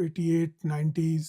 88 90s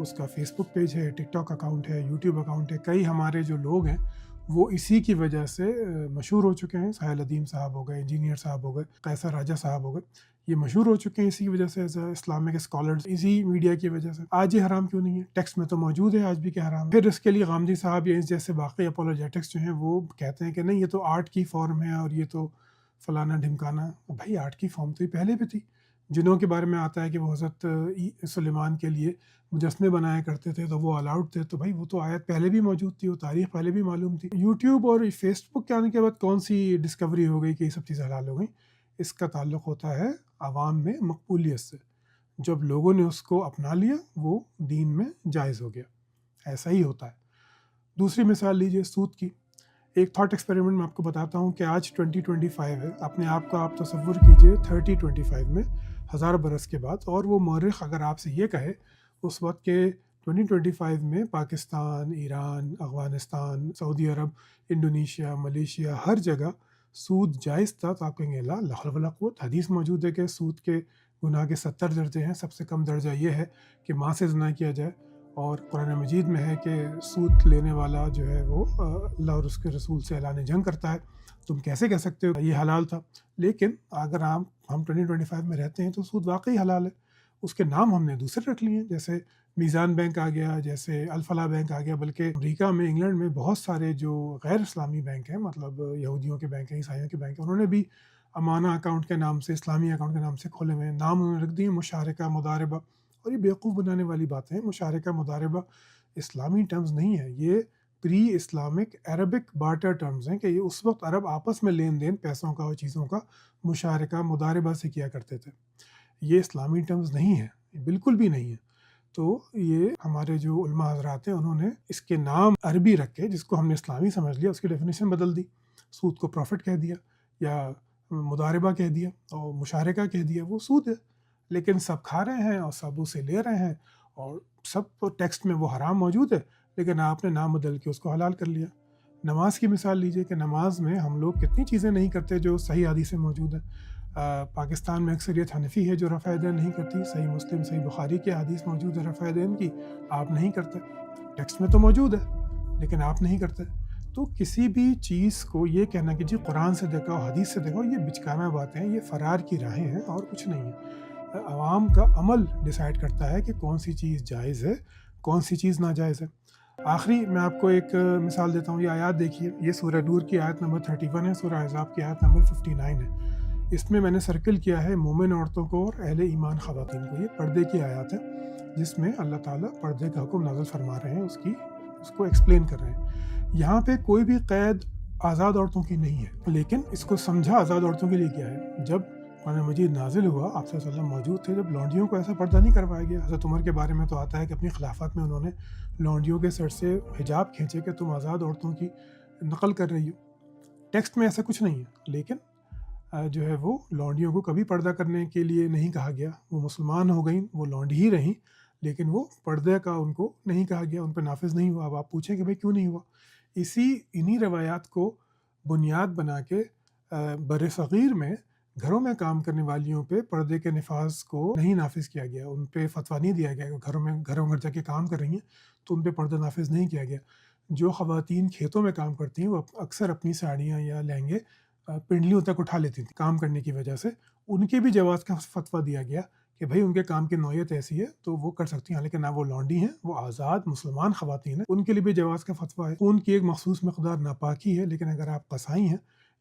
اس کا face بک page ہے, ٹک talk account ہے, یوٹیوب اکاؤنٹ ہے. کئی ہمارے جو لوگ ہیں وہ اسی کی وجہ سے مشہور ہو چکے ہیں. ساحل ادیم صاحب ہو گئے, انجینئر صاحب ہو گئے, قیصر راجہ صاحب ہو گئے, یہ مشہور ہو چکے ہیں اسی کی وجہ سے ایز اسلامک اسکالرز, اسی میڈیا کی وجہ سے. آج یہ حرام کیوں نہیں ہے؟ ٹیکسٹ میں تو موجود ہے آج بھی کہ حرام ہے. پھر اس کے لیے غامدی صاحب یا اس جیسے باقی اپولوجیٹکس جو ہیں وہ کہتے ہیں کہ نہیں یہ تو آرٹ کی فارم ہے اور یہ تو فلانا ڈھمکانا. بھائی آرٹ کی فارم تو یہ پہلے بھی تھی. جنوں کے بارے میں آتا ہے کہ وہ حضرت سلیمان کے لیے مجسمے بنایا کرتے تھے تو وہ الاؤڈ تھے, تو بھائی وہ تو آیت پہلے بھی موجود تھی, وہ تاریخ پہلے بھی معلوم تھی. یوٹیوب اور فیس بک کے آنے کے بعد کون سی ڈسکوری ہو گئی کہ یہ سب چیزیں حلال ہو گئیں؟ اس کا تعلق ہوتا ہے عوام میں مقبولیت سے. جب لوگوں نے اس کو اپنا لیا وہ دین میں جائز ہو گیا. ایسا ہی ہوتا ہے. دوسری مثال لیجئے سود کی. ایک تھاٹ ایکسپیریمنٹ میں آپ کو بتاتا ہوں کہ آج 2025 ہے. اپنے آپ کا آپ تصور کیجئے 3025 میں, 1000 برس کے بعد, اور وہ مورخ اگر آپ سے یہ کہے اس وقت کے 2025 میں پاکستان, ایران, افغانستان, سعودی عرب, انڈونیشیا, ملیشیا, ہر جگہ سود جائز تھا, تو آپ کہیں گے لا حول ولا قوت. حدیث موجود ہے کہ سود کے گناہ کے 70 درجے ہیں. سب سے کم درجہ یہ ہے کہ ماں سے زنا کیا جائے, اور قرآن مجید میں ہے کہ سود لینے والا جو ہے وہ اللہ اور اس کے رسول سے اعلان جنگ کرتا ہے. تم کیسے کہہ سکتے ہو یہ حلال تھا؟ لیکن اگر ہم 2025 میں رہتے ہیں تو سود واقعی حلال ہے. اس کے نام ہم نے دوسرے رکھ لیے ہیں, جیسے میزان بینک آ گیا, جیسے الفلاح بینک آ گیا. بلکہ امریکہ میں, انگلینڈ میں بہت سارے جو غیر اسلامی بینک ہیں, مطلب یہودیوں کے بینک ہیں, عیسائیوں کے بینک ہیں, انہوں نے بھی امانہ اکاؤنٹ کے نام سے, اسلامی اکاؤنٹ کے نام سے کھولے ہوئے ہیں. نام انہوں نے رکھ دیے مشارکہ مضاربہ. اور یہ بیوقوف بنانے والی باتیں ہیں. مشارکہ مضاربہ اسلامی ٹرمز نہیں ہیں, یہ pre Islamic Arabic barter terms ہیں کہ یہ اس وقت عرب آپس میں لین دین پیسوں کا اور چیزوں کا مشارکہ مضاربہ سے کیا کرتے تھے. یہ اسلامی ٹرمز نہیں ہیں, بالکل بھی نہیں ہیں. تو یہ ہمارے جو علماء حضرات ہیں انہوں نے اس کے نام عربی رکھ کے, جس کو ہم نے اسلامی سمجھ لیا, اس کی ڈیفینیشن بدل دی. سود کو پروفٹ کہہ دیا, یا مضاربہ کہہ دیا, اور مشارکہ کہہ دیا. وہ سود ہے, لیکن سب کھا رہے ہیں اور سب اسے لے رہے ہیں, اور سب ٹیکسٹ میں وہ حرام موجود ہے, لیکن آپ نے نام بدل کے اس کو حلال کر لیا. نماز کی مثال لیجئے کہ نماز میں ہم لوگ کتنی چیزیں نہیں کرتے جو صحیح حدیث میں موجود ہیں. پاکستان میں اکثریت حنفی ہے جو رفع دین نہیں کرتی. صحیح مسلم, صحیح بخاری کی حدیث موجود ہے رفع دین کی, آپ نہیں کرتے. ٹیکسٹ میں تو موجود ہے لیکن آپ نہیں کرتے. تو کسی بھی چیز کو یہ کہنا کہ جی قرآن سے دیکھو, حدیث سے دیکھو, یہ بچکانہ باتیں ہیں, یہ فرار کی راہیں ہیں اور کچھ نہیں ہے. عوام کا عمل ڈیسائیڈ کرتا ہے کہ کون سی چیز جائز ہے, کون سی چیز ناجائز ہے. آخری میں آپ کو ایک مثال دیتا ہوں. یہ آیات دیکھیے, یہ سورہ نور کی آیت نمبر 31 ہے, سورہ احزاب کی آیت نمبر 59 ہے. اس میں نے سرکل کیا ہے مومن عورتوں کو اور اہل ایمان خواتین کو. یہ پردے کی آیات ہے جس میں اللہ تعالیٰ پردے کا حکم نازل فرما رہے ہیں, اس کو ایکسپلین کر رہے ہیں. یہاں پہ کوئی بھی قید آزاد عورتوں کی نہیں ہے, لیکن اس کو سمجھا آزاد عورتوں کے لیے کیا ہے. جب قرآن مجید نازل ہوا, آپ صلی اللہ علیہ وسلم موجود تھے, جب لونڈیوں کو ایسا پردہ نہیں کروایا گیا. حضرت عمر کے بارے میں تو آتا ہے کہ اپنی خلافت میں انہوں نے لونڈیوں کے سر سے حجاب کھینچے کہ تم آزاد عورتوں کی نقل کر رہی ہو. ٹیکسٹ میں ایسا کچھ نہیں ہے, لیکن جو ہے وہ لونڈیوں کو کبھی پردہ کرنے کے لیے نہیں کہا گیا. وہ مسلمان ہو گئیں, وہ لونڈی ہی رہیں, لیکن وہ پردے کا ان کو نہیں کہا گیا, ان پہ نافذ نہیں ہوا. اب آپ پوچھیں کہ بھائی کیوں نہیں ہوا؟ انہی روایات کو بنیاد بنا کے بر صغیر میں گھروں میں کام کرنے والیوں پہ پردے کے نفاذ کو نہیں نافذ کیا گیا. ان پہ فتویٰ نہیں دیا گیا کہ گھروں میں جا کے کام کر رہی ہیں تو ان پہ پردہ نافذ نہیں کیا گیا. جو خواتین کھیتوں میں کام کرتی ہیں وہ اکثر اپنی ساڑیاں یا لہنگے پنڈلیوں تک اٹھا لیتی تھیں کام کرنے کی وجہ سے. ان کے بھی جواز کا فتویٰ دیا گیا کہ بھائی ان کے کام کی نوعیت ایسی ہے تو وہ کر سکتی ہیں, لیکن نہ وہ لونڈی ہیں, وہ آزاد مسلمان خواتین ہیں, ان کے لیے بھی جواز کا فتویٰ ہے. خون کی ایک مخصوص مقدار ناپاکی ہے, لیکن اگر آپ قصائی ہیں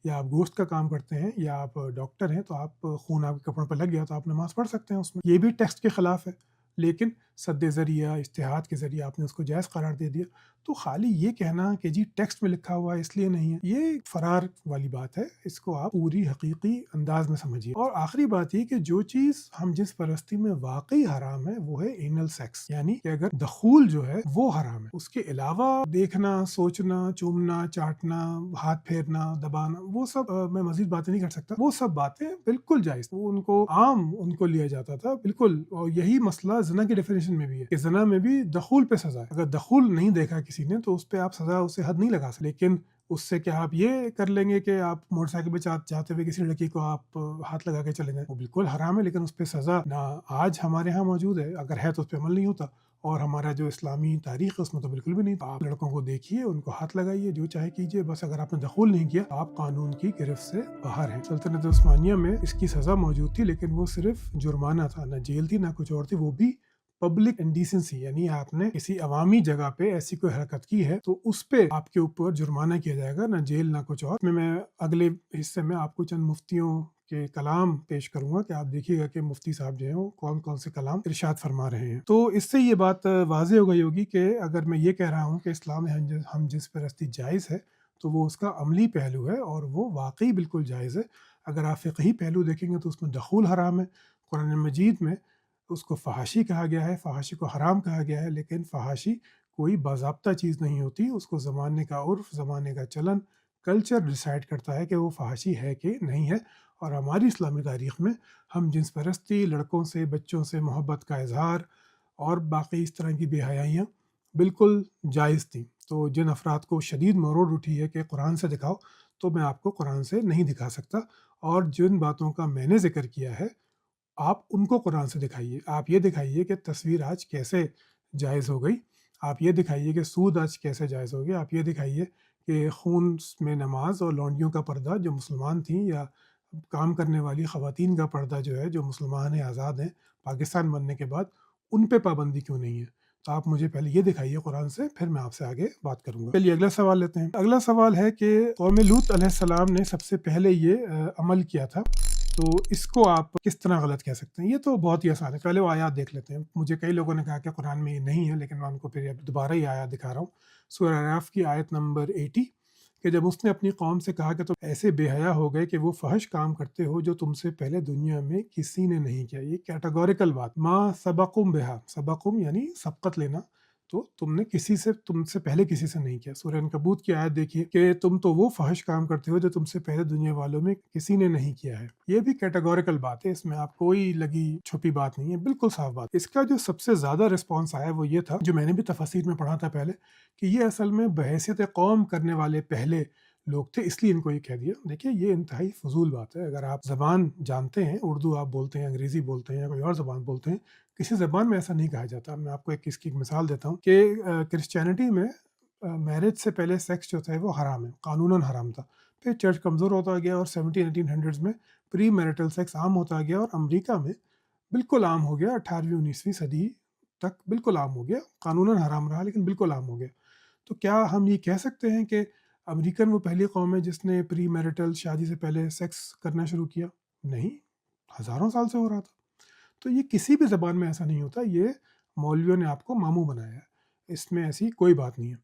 یا آپ گوشت کا کام کرتے ہیں یا آپ ڈاکٹر ہیں تو آپ خون آپ کے کپڑوں پر لگ گیا تو آپ نماز پڑھ سکتے ہیں اس میں. یہ بھی ٹیکسٹ کے خلاف ہے, لیکن سد ذریعہ اجتہاد کے ذریعے آپ نے اس کو جائز قرار دے دیا. تو خالی یہ کہنا کہ جی ٹیکسٹ میں لکھا ہوا ہے اس لیے نہیں ہے, یہ فرار والی بات ہے. اس کو آپ پوری حقیقی انداز میں سمجھیے. اور آخری بات یہ کہ جو چیز ہم جنس پرستی میں واقعی حرام ہے وہ ہے اینل سیکس, یعنی کہ اگر دخول جو ہے وہ حرام ہے. اس کے علاوہ دیکھنا, سوچنا, چومنا, چاٹنا, ہاتھ پھیرنا, دبانا, وہ سب میں مزید باتیں نہیں کر سکتا, وہ سب باتیں بالکل جائز. وہ ان کو عام ان کو لیا جاتا تھا بالکل. اور یہی مسئلہ زنا کی ڈیفینیشن میں بھی ہے کہ زنا میں بھی دخول پہ سزا ہے. اگر دخول نہیں دیکھا کسی نے تو اس پہ آپ سزا اسے حد نہیں لگا سکتے. لیکن اس سے کیا آپ یہ کر لیں گے کہ آپ موٹر سائیکل پہ جاتے ہوئے کسی لڑکی کو آپ ہاتھ لگا کے چلے جائیں؟ وہ بالکل حرام ہے, لیکن اس پہ سزا نہ آج ہمارے ہاں موجود ہے, اگر ہے تو اس پہ عمل نہیں ہوتا, اور ہمارا جو اسلامی تاریخ ہے اس میں تو بالکل بھی نہیں. آپ لڑکوں کو دیکھیے, ان کو ہاتھ لگائیے, جو چاہے کیجیے, بس اگر آپ نے دخول نہیں کیا تو آپ قانون کی گرفت سے باہر ہیں. سلطنت عثمانیہ میں اس کی سزا موجود تھی, لیکن وہ صرف جرمانہ تھا, نہ جیل تھی نہ کچھ اور تھی, وہ بھی پبلک انڈیسنسی, یعنی آپ نے کسی عوامی جگہ پہ ایسی کوئی حرکت کی ہے تو اس پہ آپ کے اوپر جرمانہ کیا جائے گا, نہ جیل نہ کچھ اور. میں اگلے حصے میں آپ کو چند مفتیوں کے کلام پیش کروں گا کہ آپ دیکھیے گا کہ مفتی صاحب جو ہیں وہ کون کون سے کلام ارشاد فرما رہے ہیں. تو اس سے یہ بات واضح ہو گئی ہوگی کہ اگر میں یہ کہہ رہا ہوں کہ اسلام میں ہم جنس پرستی جائز ہے تو وہ اس کا عملی پہلو ہے, اور وہ واقعی بالکل جائز ہے. اگر آپ فقہی پہلو دیکھیں گے تو اس میں دخول حرام ہے. قرآن مجید میں اس کو فحاشی کہا گیا ہے, فحاشی کو حرام کہا گیا ہے, لیکن فحاشی کوئی باضابطہ چیز نہیں ہوتی. اس کو زمانے کا عرف, زمانے کا چلن, کلچر ڈیسائیڈ کرتا ہے کہ وہ فحاشی ہے کہ نہیں ہے. اور ہماری اسلامی تاریخ میں ہم جنس پرستی, لڑکوں سے بچوں سے محبت کا اظہار اور باقی اس طرح کی بے حیائیاں بالکل جائز تھیں. تو جن افراد کو شدید مروڑ اٹھی ہے کہ قرآن سے دکھاؤ, تو میں آپ کو قرآن سے نہیں دکھا سکتا. اور جن باتوں کا میں نے ذکر کیا ہے آپ ان کو قرآن سے دکھائیے. آپ یہ دکھائیے کہ تصویر آج کیسے جائز ہو گئی, آپ یہ دکھائیے کہ سود آج کیسے جائز ہو گیا, آپ یہ دکھائیے کہ خون میں نماز اور لونڈیوں کا پردہ جو مسلمان تھیں, یا کام کرنے والی خواتین کا پردہ جو ہے جو مسلمان ہیں, آزاد ہیں پاکستان بننے کے بعد, ان پہ پابندی کیوں نہیں ہے. تو آپ مجھے پہلے یہ دکھائیے قرآن سے, پھر میں آپ سے آگے بات کروں گا. چلیے اگلا سوال لیتے ہیں. اگلا سوال ہے کہ قوم لوط علیہ السلام نے سب سے پہلے یہ عمل کیا تھا, تو اس کو آپ کس طرح غلط کہہ سکتے ہیں. یہ تو بہت ہی آسان ہے, پہلے وہ آیات دیکھ لیتے ہیں. مجھے کئی لوگوں نے کہا کہ قرآن میں یہ نہیں ہے, لیکن میں ان کو پھر دوبارہ ہی آیات دکھا رہا ہوں. سورہ اعراف کی آیت نمبر 80 کہ جب اس نے اپنی قوم سے کہا کہ تم ایسے بے حیا ہو گئے کہ وہ فحش کام کرتے ہو جو تم سے پہلے دنیا میں کسی نے نہیں کیا. یہ کیٹاگوریکل بات, ما سبقم بہا, سبقم یعنی سبقت لینا, تو تم نے تم سے پہلے کسی سے نہیں کیا. سورہ عنکبوت کی آیت دیکھیے کہ تم تو وہ فحش کام کرتے ہو جو تم سے پہلے دنیا والوں میں کسی نے نہیں کیا ہے. یہ بھی کیٹاگوریکل بات ہے, اس میں آپ کوئی لگی چھپی بات نہیں ہے, بالکل صاف بات. اس کا جو سب سے زیادہ رسپانس آیا وہ یہ تھا, جو میں نے بھی تفاسیر میں پڑھا تھا پہلے, کہ یہ اصل میں بحیثیت قوم کرنے والے پہلے لوگ تھے, اس لیے ان کو یہ کہہ دیا. دیکھیے یہ انتہائی فضول بات ہے. اگر آپ زبان جانتے ہیں, اردو آپ بولتے ہیں, انگریزی بولتے ہیں, یا کوئی اور زبان بولتے ہیں, کسی زبان میں ایسا نہیں کہا جاتا. میں آپ کو اس کی ایک مثال دیتا ہوں کہ کرسچینٹی میں میرج سے پہلے سیکس جو تھا وہ حرام ہے, قانوناً حرام تھا. پھر چرچ کمزور ہوتا گیا اور 1700-1800 میں پری میرٹل سیکس عام ہوتا گیا, اور امریکہ میں بالکل عام ہو گیا. 18ویں-19ویں صدی تک بالکل عام ہو گیا. قانوناً حرام رہا لیکن بالکل عام ہو گیا. تو کیا ہم یہ کہہ سکتے ہیں کہ امریکن وہ پہلی قوم ہے جس نے پری میرٹل, شادی سے پہلے سیکس کرنا شروع کیا؟ نہیں, ہزاروں سال سے ہو رہا تھا. تو یہ کسی بھی زبان میں ایسا نہیں ہوتا, یہ مولویوں نے آپ کو ماموں بنایا ہے, اس میں ایسی کوئی بات نہیں ہے.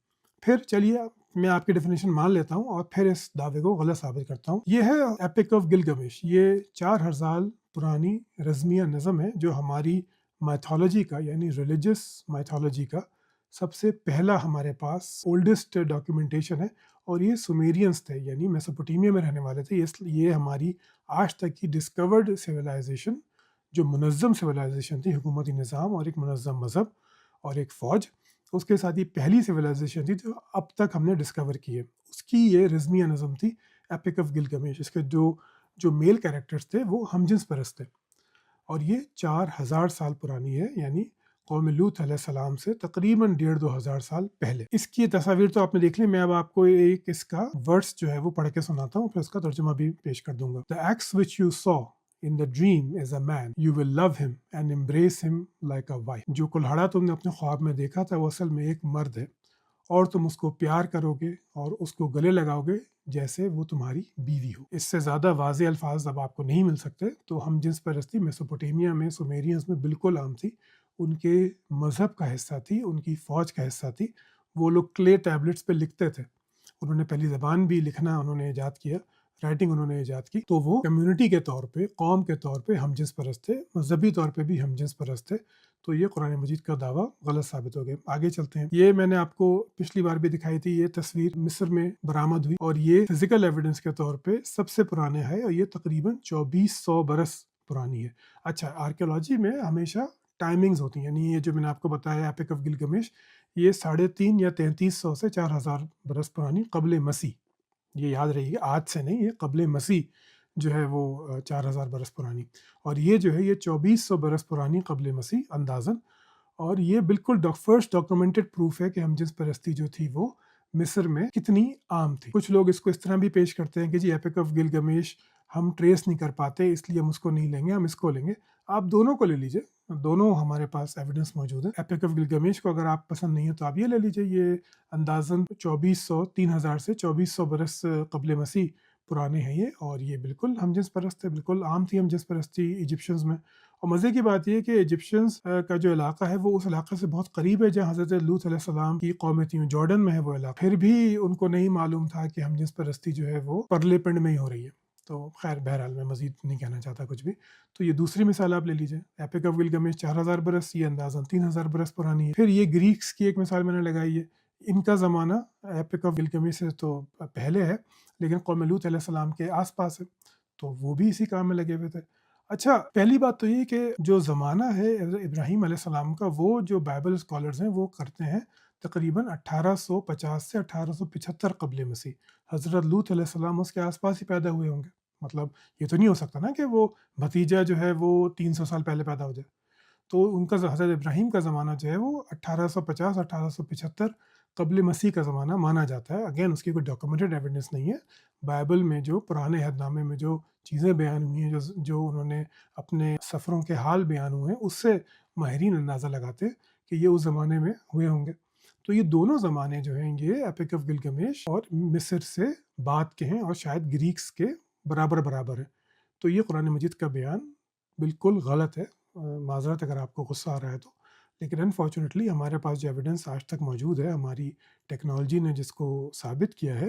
پھر چلیے میں آپ کی ڈیفینیشن مان لیتا ہوں اور پھر اس دعوے کو غلط ثابت کرتا ہوں. یہ ہے ایپک آف گلگمش. یہ 4000 سال پرانی رزمیہ نظم ہے جو ہماری مائتھولوجی کا, یعنی ریلیجس مائتھولوجی کا سب سے پہلا ہمارے پاس اولڈسٹ ڈاکیومنٹیشن ہے. اور یہ سومیرینس تھے, یعنی میسوپوٹیمیا میں رہنے والے تھے. یہ ہماری آج تک کی ڈسکورڈ سویلائزیشن, جو منظم سویلائزیشن تھی, حکومتی نظام اور ایک منظم مذہب اور ایک فوج, اس کے ساتھ یہ پہلی سویلائزیشن تھی جو اب تک ہم نے ڈسکور کی ہے. اس کی یہ رزمیہ نظم تھی ایپک آف گلگمیش. اس کے جو میل کیریکٹرز تھے وہ ہم جنس پرست تھے, اور یہ 4000 سال پرانی ہے, یعنی قوم لوط علیہ السلام سے تقریباً 1500-2000 سال پہلے. اس کی تصاویر تو آپ نے دیکھ لی. میں اب آپ کو ایک اس کا ورڈس جو ہے وہ پڑھ کے سناتا ہوں, پھر اس کا ترجمہ بھی پیش کر دوں گا. The axe which you saw in the dream is a man. You will love him and embrace him like a wife. جو کلہڑا تم نے اپنے خواب میں دیکھا تھا وہ اصل میں ایک مرد ہے, اور تم اس کو پیار کرو گے اور اس کو گلے لگاؤ گے جیسے وہ تمہاری بیوی ہو. اس سے زیادہ واضح الفاظ اب آپ کو نہیں مل سکتے. تو ہم جنس پرستی میسوپوٹیمیا میں, سومیرینز میں بالکل عام تھی, ان کے مذہب کا حصہ تھی, ان کی فوج کا حصہ تھی. وہ لوگ کلے ٹیبلٹس پہ لکھتے تھے. انہوں نے پہلی زبان بھی لکھنا انہوں نے ایجاد کیا, رائٹنگ انہوں نے ایجاد کی. تو وہ کمیونٹی کے طور پہ, قوم کے طور پہ ہم جنس پرست تھے, مذہبی طور پہ بھی ہم جنس پرست تھے. تو یہ قرآن مجید کا دعویٰ غلط ثابت ہو گیا. آگے چلتے ہیں. یہ میں نے آپ کو پچھلی بار بھی دکھائی تھی, یہ تصویر مصر میں برآمد ہوئی, اور یہ فزیکل ایویڈنس کے طور پہ سب سے پرانے ہے, اور یہ تقریباً 2400 برس پرانی ہے. اچھا, آرکیولوجی میں ہمیشہ ٹائمنگز ہوتی ہیں, یعنی یہ جو میں نے آپ کو بتایا ایپک آف گلگمیش, یہ 350 یا 3300 سے 4000 برس پرانی قبل مسیح. یہ یاد رہیے, آج سے نہیں, یہ قبل مسیح جو ہے وہ 4000 برس پرانی, اور یہ جو ہے یہ 2400 برس پرانی قبل مسیح اندازاً. اور یہ بالکل فرسٹ ڈاکومنٹڈ پروف ہے کہ ہم جنس پرستی جو تھی وہ مصر میں کتنی عام تھی۔ کچھ لوگ اس کو اس طرح بھی پیش کرتے ہیں کہ جی ایپک آف گلگمیش ہم ٹریس نہیں کر پاتے اس لیے ہم اس کو نہیں لیں گے، ہم اس کو لیں گے۔ آپ دونوں کو لے لیجئے، دونوں ہمارے پاس ایویڈنس موجود ہے۔ ایپک آف گلگمیش کو اگر آپ پسند نہیں ہے تو آپ یہ لے لیجئے، یہ اندازاً 3000 سے 2400 برس قبل مسیح پرانے ہیں یہ، اور یہ بالکل ہم جنس پرست ہے، بالکل عام تھی ہم جنس پرستی ایجپشنز میں۔ اور مزے کی بات یہ کہ ایجپشنز کا جو علاقہ ہے وہ اس علاقے سے بہت قریب ہے جہاں حضرت لوط علیہ السلام کی قومیں تھیں، جارڈن میں ہے وہ علاقہ، پھر بھی ان کو نہیں معلوم تھا کہ ہم جنس پرستی جو ہے وہ پرلے پنڈ میں ہی ہو رہی ہے۔ تو خیر بہرحال میں مزید نہیں کہنا چاہتا کچھ بھی۔ تو یہ دوسری مثال آپ لے لیجئے، ایپک آف گلگمیش 4000 برس، یہ اندازاً 3000 برس پرانی ہے۔ پھر یہ گریکس کی ایک مثال میں نے لگائی ہے، ان کا زمانہ ایپک آف گلگمیش سے تو پہلے ہے لیکن قوم لوط علیہ السلام کے آس پاس ہے، تو وہ بھی اسی کام میں لگے ہوئے تھے۔ اچھا، پہلی بات تو یہ کہ جو زمانہ ہے ابراہیم علیہ السلام کا، وہ جو بائبل اسکالرز ہیں وہ کرتے ہیں تقریباً 1850 سے 1875 قبل مسیح۔ حضرت لوط علیہ السلام اس کے آس پاس ہی پیدا ہوئے ہوں گے، مطلب یہ تو نہیں ہو سکتا نا کہ وہ بھتیجا جو ہے وہ 300 سال پہلے پیدا ہو جائے۔ تو ان کا حضرت ابراہیم کا زمانہ جو ہے وہ 1850 1875 قبل مسیح کا زمانہ مانا جاتا ہے۔ اگین اس کی کوئی ڈاکومنٹڈ ایویڈنس نہیں ہے، بائبل میں جو پرانے عہد نامے میں جو چیزیں بیان ہوئی ہیں، جو انہوں نے اپنے سفروں کے حال بیان ہوئے ہیں، اس سے ماہرین اندازہ لگاتے ہیں کہ یہ اس زمانے میں ہوئے ہوں گے۔ تو یہ دونوں زمانے جو ہیں یہ ایپک آف گلگمیش اور مصر سے بعد کے ہیں اور شاید گریکس کے برابر ہیں۔ تو یہ قرآن مجید کا بیان بالکل غلط ہے، معذرت اگر آپ کو غصہ آ رہا ہے تو، لیکن انفارچونیٹلی ہمارے پاس جو ایویڈنس آج تک موجود ہے، ہماری ٹیکنالوجی نے جس کو ثابت کیا ہے،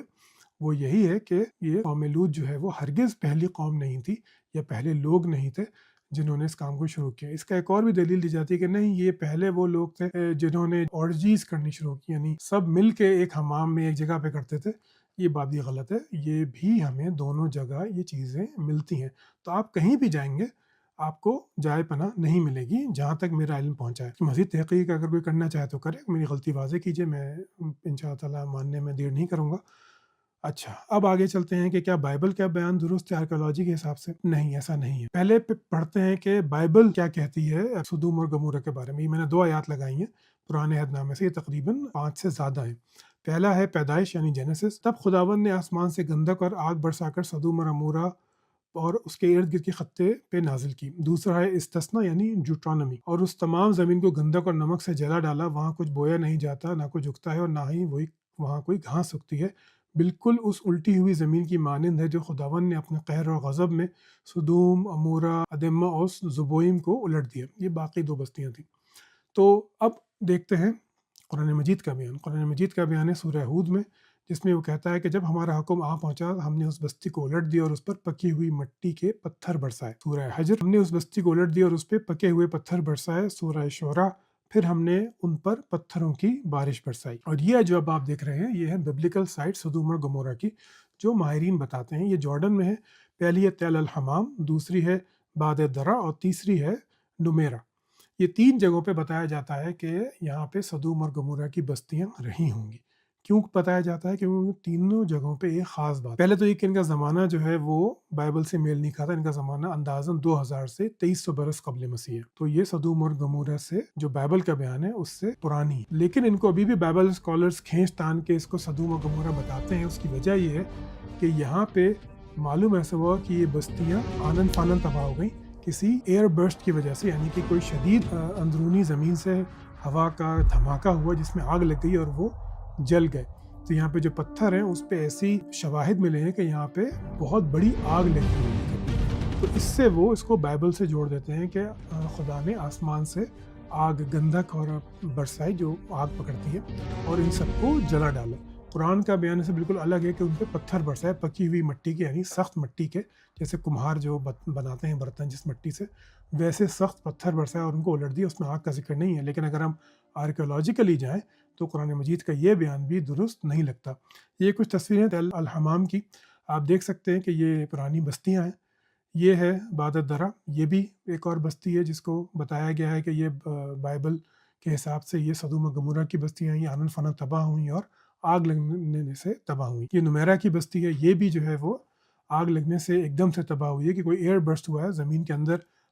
وہ یہی ہے کہ یہ قوم لوط جو ہے وہ ہرگز پہلی قوم نہیں تھی یا پہلے لوگ نہیں تھے جنہوں نے اس کام کو شروع کیا۔ اس کا ایک اور بھی دلیل دی جاتی ہے کہ نہیں، یہ پہلے وہ لوگ تھے جنہوں نے اورجیز کرنی شروع کی، یعنی سب مل کے ایک حمام میں ایک جگہ پہ کرتے تھے۔ یہ بات بھی غلط ہے، یہ بھی ہمیں دونوں جگہ یہ چیزیں ملتی ہیں۔ تو آپ کہیں بھی جائیں گے آپ کو جائے پناہ نہیں ملے گی، جہاں تک میرا علم پہنچا ہے۔ مزید تحقیق اگر کوئی کرنا چاہے تو کرے، میری غلطی واضح کیجیے، میں انشاء اللہ ماننے میں دیر نہیں کروں گا۔ اچھا، اب آگے چلتے ہیں کہ کیا بائبل کا بیان درست ہے آرکیالوجی کے حساب سے؟ نہیں، ایسا نہیں ہے۔ پہلے پڑھتے ہیں کہ بائبل کیا کہتی ہے سدوم اور گمورہ کے بارے میں۔ یہ میں نے 2 آیات لگائی ہیں پرانے عہد نامے سے، یہ تقریباً 5 سے زیادہ ہیں۔ پہلا ہے پیدائش یعنی جینیسس، تب خداوند نے آسمان سے گندک اور آگ برسا کر سدوم اور عمورہ اور اس کے ارد گرد کے خطے پہ نازل کی۔ دوسرا ہے استثنا یعنی جوٹرانومی، اور اس تمام زمین کو گندک اور نمک سے جلا ڈالا، وہاں کچھ بویا نہیں جاتا، نہ کچھ اگتا ہے اور نہ ہی وہاں کوئی گھاس اگتی ہے، بالکل اس الٹی ہوئی زمین کی مانند ہے جو خداوند نے اپنے قہر اور غضب میں سدوم، عمورہ، ادمہ اور زبوئیم کو الٹ دیا۔ یہ باقی 2 بستیاں تھیں۔ تو اب دیکھتے ہیں قرآن مجید کا بیان۔ قرآن مجید کا بیان ہے سورہ ہود میں، جس میں وہ کہتا ہے کہ جب ہمارا حکم آ پہنچا، ہم نے اس بستی کو الٹ دیا اور اس پر پکی ہوئی مٹی کے پتھر برسائے۔ سورہ حجر، ہم نے اس بستی کو الٹ دیا اور اس پہ پکے ہوئے پتھر برسائے۔ سورہ شعراء، پھر ہم نے ان پر پتھروں کی بارش برسائی۔ اور یہ جو اب آپ دیکھ رہے ہیں، یہ ہے ببلیکل سائٹ سدوم اور گمورہ کی، جو ماہرین بتاتے ہیں یہ جارڈن میں ہے۔ پہلی ہے تل الحمام، دوسری ہے باد درہ اور تیسری ہے نمیرہ۔ یہ 3 جگہوں پہ بتایا جاتا ہے کہ یہاں پہ سدوم اور گمورہ کی بستیاں رہی ہوں گی۔ کیوں بتایا جاتا ہے؟ کیونکہ تینوں جگہوں پہ ایک خاص بات، پہلے تو یہ کہ ان کا زمانہ جو ہے وہ بائبل سے میل نہیں کھاتا۔ ان کا زمانہ اندازاً 2000 سے 2300 برس قبل مسیح ہے، تو یہ سدوم اور گمورہ سے جو بائبل کا بیان ہے اس سے پرانی ہے۔ لیکن ان کو ابھی بھی بائبل اسکالرز کھینچ تان کے اس کو سدوم اور گمورہ بتاتے ہیں۔ اس کی وجہ یہ ہے کہ یہاں پہ معلوم ایسا ہوا کہ یہ بستیاں آنن فانن تباہ ہو گئیں کسی ایئر برسٹ کی وجہ سے، یعنی کہ کوئی شدید اندرونی زمین سے ہوا کا دھماکہ ہوا جس میں آگ لگ گئی اور وہ جل گئے۔ تو یہاں پہ جو پتھر ہیں اس پہ ایسی شواہد ملے ہیں کہ یہاں پہ بہت بڑی آگ لگی ہوئی ہے، تو اس سے وہ اس کو بائبل سے جوڑ دیتے ہیں کہ خدا نے آسمان سے آگ گندھک اور برسائی جو آگ پکڑتی ہے اور ان سب کو جلا ڈالا۔ قرآن کا بیان سے بالکل الگ ہے کہ ان پہ پتھر برسائے، پکی ہوئی مٹی کے، یعنی سخت مٹی کے، جیسے کمہار جو بناتے ہیں برتن جس مٹی سے، ویسے سخت پتھر برسائے اور ان کو الٹ دیا۔ اس میں آگ کا ذکر نہیں ہے، لیکن اگر ہم آرکیولوجیکلی جائیں تو قرآن مجید کا یہ بیان بھی درست نہیں لگتا۔ یہ کچھ تصویریں تل الحمام کی، آپ دیکھ سکتے ہیں کہ یہ پرانی بستیاں ہیں۔ یہ ہے باد درہ، یہ بھی ایک اور بستی ہے جس کو بتایا گیا ہے کہ یہ بائبل کے حساب سے یہ سدوم و گمورہ کی بستیاں ہیں، یہ آنن فانن تباہ ہوئیں اور آگ لگنے سے تباہ ہوئی۔ یہ نمیرہ کی بستی ہے، یہ بھی جو ہے وہ آگ لگنے سے ایک دم سے تباہ ہوئی ہے کہ کوئی ایئر برسٹ ہوا ہے، زمین کے اندر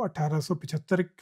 1875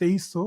2300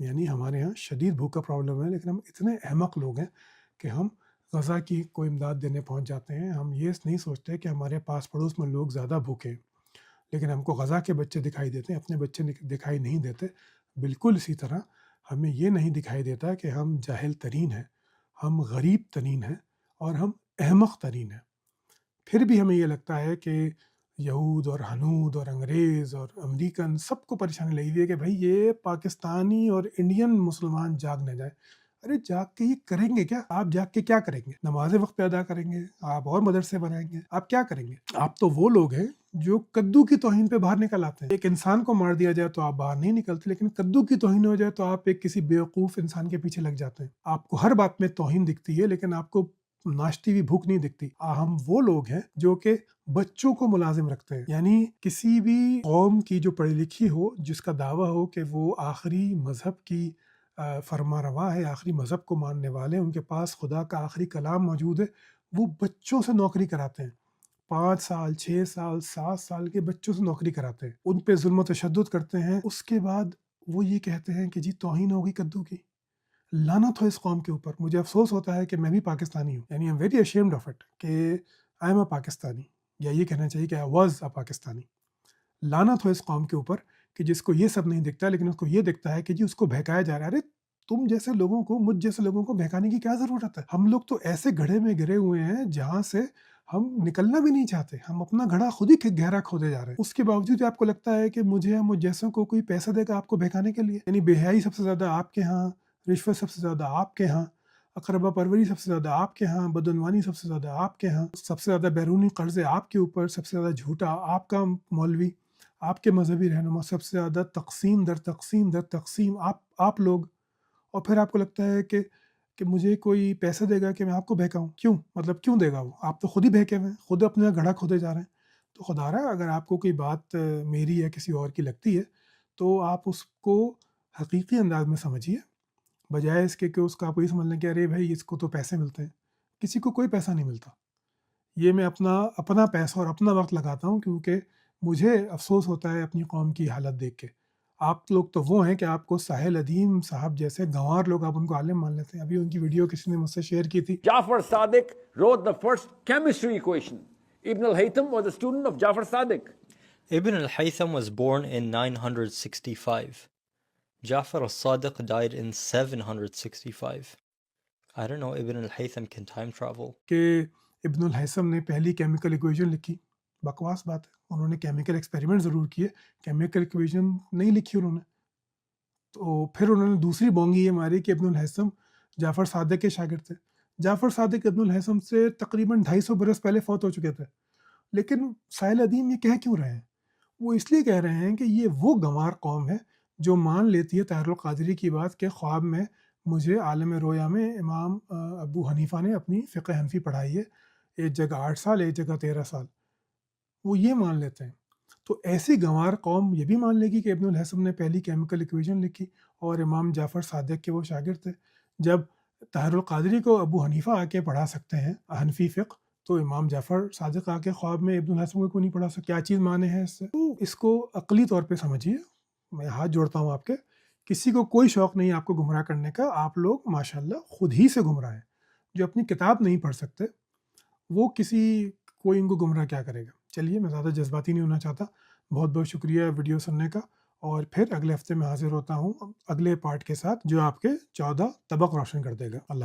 یعنی ہمارے یہاں شدید بھوک کا پرابلم ہے، لیکن ہم اتنے احمق لوگ ہیں کہ ہم غزہ کی کوئی امداد دینے پہنچ جاتے ہیں. ہم یہ نہیں سوچتے کہ ہمارے پاس پڑوس میں لوگ زیادہ بھوکے ہیں، لیکن ہم کو غزہ کے بچے دکھائی دیتے ہیں، اپنے بچے دکھائی نہیں دیتے. بالکل اسی طرح ہمیں یہ نہیں دکھائی دیتا کہ ہم جاہل ترین ہیں، ہم غریب ترین ہیں اور ہم احمق ترین ہیں. پھر بھی ہمیں یہ لگتا ہے کہ یہود اور ہنود اور انگریز اور امریکن سب کو پریشانی لگی ہوئی ہے کہ بھائی یہ پاکستانی اور انڈین مسلمان جاگ نہ جائے. ارے جاگ کے یہ کریں گے کیا؟ آپ جاگ کے کیا کریں گے؟ نمازیں وقت پہ ادا کریں گے؟ آپ اور مدرسے بنائیں گے؟ آپ کیا کریں گے؟ آپ تو وہ لوگ ہیں جو کدو کی توہین پہ باہر نکل آتے ہیں. ایک انسان کو مار دیا جائے تو آپ باہر نہیں نکلتے، لیکن کدو کی توہین ہو جائے تو آپ ایک کسی بیوقوف انسان کے پیچھے لگ جاتے ہیں. آپ کو ہر بات میں توہین دکھتی ہے، لیکن آپ کو ناشتی ہوئی بھوک نہیں دکھتی. ہم وہ لوگ ہیں جو کہ بچوں کو ملازم رکھتے ہیں. یعنی کسی بھی قوم کی جو پڑھی لکھی ہو، جس کا دعویٰ ہو کہ وہ آخری مذہب کی فرما روا ہے، آخری مذہب کو ماننے والے، ان کے پاس خدا کا آخری کلام موجود ہے، وہ بچوں سے نوکری کراتے ہیں. 5 سال 6 سال 7 سال کے بچوں سے نوکری کراتے ہیں، ان پہ ظلم و تشدد کرتے ہیں. اس کے بعد وہ یہ کہتے ہیں کہ جی توہین ہوگی کدو کی. لعنت ہو اس قوم کے اوپر. مجھے افسوس ہوتا ہے کہ میں بھی پاکستانی ہوں، یعنی I am very ashamed of it کہ آئی ایم اے پاکستانی، یا یہ کہنا چاہیے کہ آئی واز اے پاکستانی. لعنت ہو اس قوم کے اوپر کہ جس کو یہ سب نہیں دکھتا، لیکن اس کو یہ دکھتا ہے کہ جی اس کو بہکایا جا رہا ہے. ارے تم جیسے لوگوں کو، مجھ جیسے لوگوں کو بہکانے کی کیا ضرورت ہے؟ ہم لوگ تو ایسے گڑھے میں گرے ہوئے ہیں جہاں سے ہم نکلنا بھی نہیں چاہتے. ہم اپنا گڑھا خود ہی گہرا کھودے جا رہے ہیں. اس کے باوجود آپ کو لگتا ہے کہ مجھے یا مجھ جیسوں کو کوئی پیسہ دے گا آپ کو بہکانے کے لیے. یعنی بے حیائی سب سے زیادہ آپ کے ہاں، رشوت سب سے زیادہ آپ کے ہاں، اقربا پروری سب سے زیادہ آپ کے ہاں، بدعنوانی سب سے زیادہ آپ کے ہاں، سب سے زیادہ بیرونی قرضے آپ کے اوپر، سب سے زیادہ جھوٹا آپ کا مولوی، آپ کے مذہبی رہنما، سب سے زیادہ تقسیم در تقسیم در تقسیم آپ لوگ. اور پھر آپ کو لگتا ہے کہ مجھے کوئی پیسہ دے گا کہ میں آپ کو بہکاؤں. کیوں؟ مطلب کیوں دے گا وہ؟ آپ تو خود ہی بہکے ہوئے ہیں، خود اپنا گڑھا کھودے جا رہے ہیں. تو خدا رہا اگر آپ کو کوئی بات میری یا کسی اور کی لگتی ہے تو آپ اس کو حقیقی انداز میں سمجھیے، بجائے اس کے کہ اس کا آپ یہ سمجھ لیں کہ ارے بھائی اس کو تو پیسے ملتے ہیں. کسی کو کوئی پیسہ نہیں ملتا. یہ میں اپنا پیسہ اور اپنا وقت لگاتا ہوں، کیونکہ مجھے افسوس ہوتا ہے اپنی قوم کی حالت دیکھ کے. آپ لوگ تو وہ ہیں کہ آپ کو ساحل ادیم صاحب جیسے گنوار لوگ آپ ان کو عالم مان لیتے ہیں. ابھی ان کی ویڈیو کسی نے مجھ سے شیئر کی تھی. Jafar Sadiq wrote the first chemistry equation. Ibn al-Haytham was a student of Jafar Sadiq. Ibn al-Haytham was born in 965. Jafar al-Sadiq died in 765. I don't know, Ibn al-Haytham can time travel. کہ ابن al Haytham نے پہلی chemical equation لکھی. بکواس بات ہے. انہوں نے کیمیکل ایکسپیریمنٹ ضرور کیے، کیمیکل ایکویشن نہیں لکھی انہوں نے. تو پھر انہوں نے دوسری بونگی یہ ماری کہ ابن الہیثم جعفر صادق کے شاگرد تھے. جعفر صادق ابن الہیثم سے تقریباً 250 برس پہلے فوت ہو چکے تھے. لیکن ساحل ادیم یہ کہہ کیوں رہے ہیں؟ وہ اس لیے کہہ رہے ہیں کہ یہ وہ گنوار قوم ہے جو مان لیتی ہے طاہر القادری کی بات کہ خواب میں مجھے عالم رویا میں امام ابو حنیفہ نے اپنی فقہ حنفی پڑھائی ہے، ایک جگہ 8 سال ایک جگہ 13 سال. وہ یہ مان لیتے ہیں. تو ایسی گنوار قوم یہ بھی مان لے گی کہ ابن الہیثم نے پہلی کیمیکل ایکویشن لکھی اور امام جعفر صادق کے وہ شاگرد تھے. جب طاہر القادری کو ابو حنیفہ آ کے پڑھا سکتے ہیں حنفی فقہ، تو امام جعفر صادق آ کے خواب میں ابن الہیثم کو کیوں نہیں پڑھا سکتے؟ کیا چیز مانے ہیں اس سے؟ تو اس کو عقلی طور پہ سمجھیے. میں ہاتھ جوڑتا ہوں آپ کے. کسی کو کوئی شوق نہیں آپ کو گمراہ کرنے کا. آپ لوگ ماشاءاللہ خود ہی سے گمراہ ہیں. جو اپنی کتاب نہیں پڑھ سکتے وہ کوئی ان کو گمراہ کیا کرے گا. چلیے میں زیادہ جذباتی نہیں ہونا چاہتا. بہت بہت شکریہ ویڈیو سننے کا، اور پھر اگلے ہفتے میں حاضر ہوتا ہوں اگلے پارٹ کے ساتھ جو آپ کے 14 طبق روشن کر دے گا. اللہ حافظ.